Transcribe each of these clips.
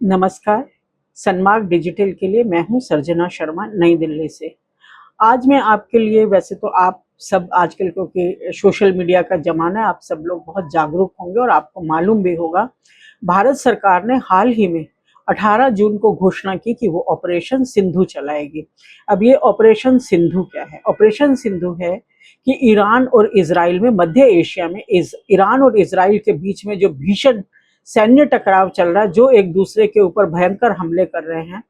नमस्कार। सनमार्क डिजिटल के लिए मैं हूं सर्जना शर्मा, नई दिल्ली से। आज मैं आपके लिए, वैसे तो आप सब आजकल क्योंकि सोशल मीडिया का ज़माना है, आप सब लोग बहुत जागरूक होंगे और आपको मालूम भी होगा, भारत सरकार ने हाल ही में 18 जून को घोषणा की कि वो ऑपरेशन सिंधु चलाएगी। अब ये ऑपरेशन सिंधु क्या है? ऑपरेशन सिंधु है कि ईरान और इज़राइल में, मध्य एशिया में ईरान और इज़राइल के बीच में जो भीषण सैन्य टकराव चल रहा है, जो एक दूसरे के ऊपर भयंकर हमले कर रहे हैं,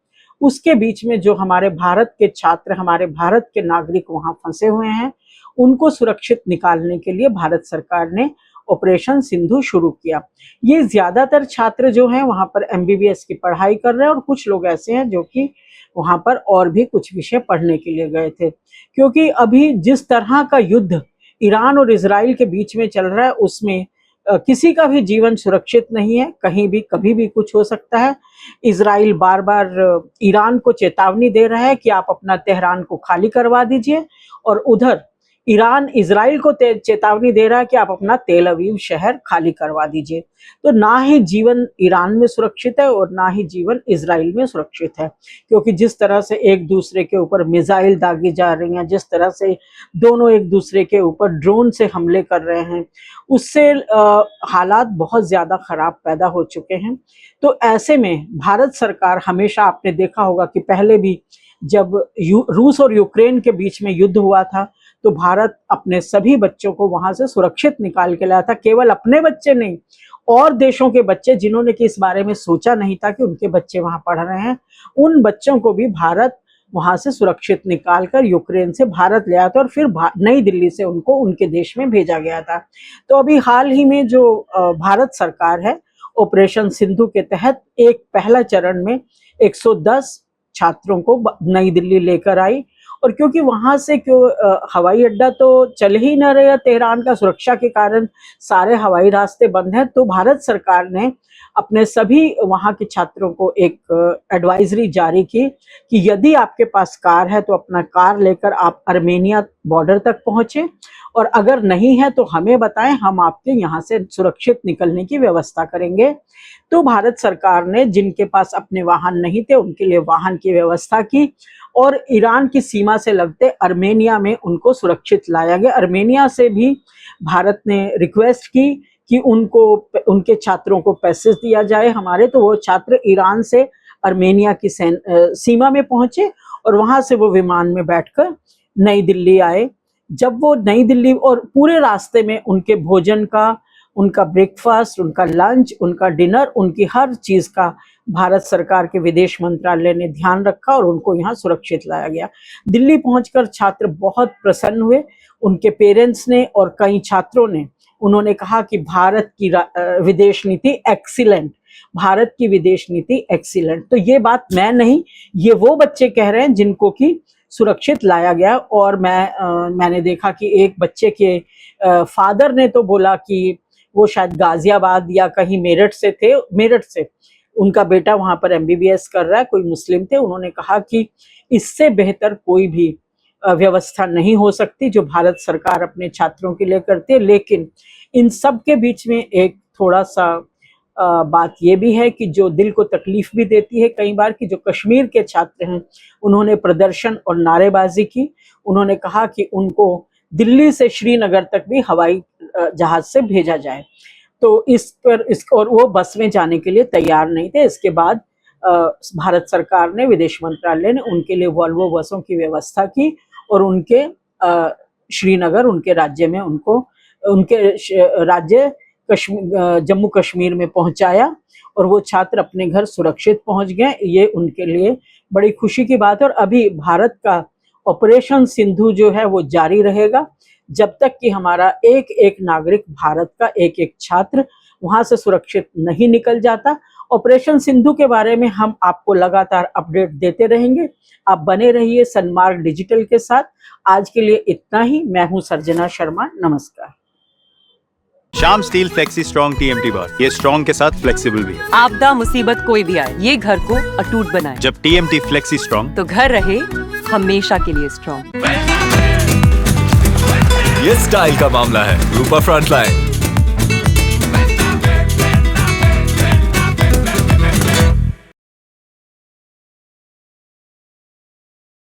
उसके बीच में जो हमारे भारत के छात्र, हमारे भारत के नागरिक वहां फंसे हुए हैं, उनको सुरक्षित निकालने के लिए भारत सरकार ने ऑपरेशन सिंधु शुरू किया। ये ज्यादातर छात्र जो हैं वहां पर एमबीबीएस की पढ़ाई कर रहे हैं और कुछ लोग ऐसे हैं जो कि वहां पर और भी कुछ विषय पढ़ने के लिए गए थे, क्योंकि अभी जिस तरह का युद्ध ईरान और इजराइल के बीच में चल रहा है उसमें किसी का भी जीवन सुरक्षित नहीं है। कहीं भी कभी भी कुछ हो सकता है। इजराइल बार बार ईरान को चेतावनी दे रहा है कि आप अपना तेहरान को खाली करवा दीजिए, और उधर ईरान इजराइल को चेतावनी दे रहा है कि आप अपना तेल अवीव शहर खाली करवा दीजिए। तो ना ही जीवन ईरान में सुरक्षित है और ना ही जीवन इजराइल में सुरक्षित है, क्योंकि जिस तरह से एक दूसरे के ऊपर मिसाइल दागी जा रही हैं, जिस तरह से दोनों एक दूसरे के ऊपर ड्रोन से हमले कर रहे हैं, उससे हालात बहुत ज़्यादा खराब पैदा हो चुके हैं। तो ऐसे में भारत सरकार, हमेशा आपने देखा होगा कि पहले भी जब रूस और यूक्रेन के बीच में युद्ध हुआ था, तो भारत अपने सभी बच्चों को वहां से सुरक्षित निकाल के लाया था। केवल अपने बच्चे नहीं, और देशों के बच्चे जिन्होंने कि इस बारे में सोचा नहीं था कि उनके बच्चे वहां पढ़ रहे हैं, उन बच्चों को भी भारत वहां से सुरक्षित निकालकर यूक्रेन से भारत ले आया था और फिर नई दिल्ली से उनको उनके देश में भेजा गया था। तो अभी हाल ही में जो भारत सरकार है, ऑपरेशन सिंधु के तहत एक पहला चरण में 110 छात्रों को नई दिल्ली लेकर आई। और क्योंकि वहां से हवाई अड्डा तो चल ही न रहा, तेहरान का सुरक्षा के कारण सारे हवाई रास्ते बंद हैं, तो भारत सरकार ने अपने सभी वहां के छात्रों को एक एडवाइजरी जारी की कि यदि आपके पास कार है तो अपना कार लेकर आप अर्मेनिया बॉर्डर तक पहुंचे, और अगर नहीं है तो हमें बताएं, हम आपके यहाँ से सुरक्षित निकलने की व्यवस्था करेंगे। तो भारत सरकार ने जिनके पास अपने वाहन नहीं थे उनके लिए वाहन की व्यवस्था की, और ईरान की सीमा से लगते अर्मेनिया में उनको सुरक्षित लाया गया। अर्मेनिया से भी भारत ने रिक्वेस्ट की कि उनके छात्रों को पैसेज दिया जाए हमारे, तो वो छात्र ईरान से अर्मेनिया की सीमा में पहुंचे और वहां से वो विमान में बैठकर नई दिल्ली आए। जब वो नई दिल्ली, और पूरे रास्ते में उनके भोजन का, उनका ब्रेकफास्ट, उनका लंच, उनका डिनर, उनकी हर चीज का भारत सरकार के विदेश मंत्रालय ने ध्यान रखा और उनको यहाँ सुरक्षित लाया गया। दिल्ली पहुंचकर छात्र बहुत प्रसन्न हुए, उनके पेरेंट्स ने और कई छात्रों ने। उन्होंने कहा कि भारत की विदेश नीति एक्सीलेंट, भारत की विदेश नीति एक्सीलेंट। तो ये बात मैं नहीं, ये वो बच्चे कह रहे हैं जिनको कि सुरक्षित लाया गया। और मैंने देखा कि एक बच्चे के फादर ने तो बोला कि वो शायद गाजियाबाद या कहीं मेरठ से थे, मेरठ से उनका बेटा वहां पर एमबीबीएस कर रहा है, कोई मुस्लिम थे। उन्होंने कहा कि इससे बेहतर कोई भी व्यवस्था नहीं हो सकती जो भारत सरकार अपने छात्रों के लिए करती है। लेकिन इन सब के बीच में एक थोड़ा सा बात ये भी है कि जो दिल को तकलीफ भी देती है कई बार, कि जो कश्मीर के छात्र हैं उन्होंने प्रदर्शन और नारेबाजी की। उन्होंने कहा कि उनको दिल्ली से श्रीनगर तक भी हवाई जहाज से भेजा जाए, तो और वो बस में जाने के लिए तैयार नहीं थे। इसके बाद भारत सरकार ने, विदेश मंत्रालय ने उनके लिए वॉल्वो बसों की व्यवस्था की और उनके श्रीनगर, उनके राज्य में उनके राज्य जम्मू कश्मीर में पहुंचाया, और वो छात्र अपने घर सुरक्षित पहुंच गए। ये उनके लिए बड़ी खुशी की बात है। और अभी भारत का ऑपरेशन सिंधु जो है वो जारी रहेगा जब तक कि हमारा एक एक नागरिक, भारत का एक एक छात्र वहां से सुरक्षित नहीं निकल जाता। ऑपरेशन सिंधु के बारे में हम आपको लगातार अपडेट देते रहेंगे। आप बने रहिए सनमार्क डिजिटल के साथ। आज के लिए इतना ही। मैं हूं सर्जना शर्मा, नमस्कार। Shyam steel flexi strong TMT बार, ये स्ट्रॉन्ग के साथ फ्लेक्सिबल भी है। आपदा मुसीबत कोई भी आए, ये घर को अटूट बनाए। जब टीएमटी फ्लेक्सी स्ट्रॉन्ग, तो घर रहे हमेशा के लिए स्ट्रॉन्ग। ये स्टाइल का मामला है, रूपा फ्रंटलाइन।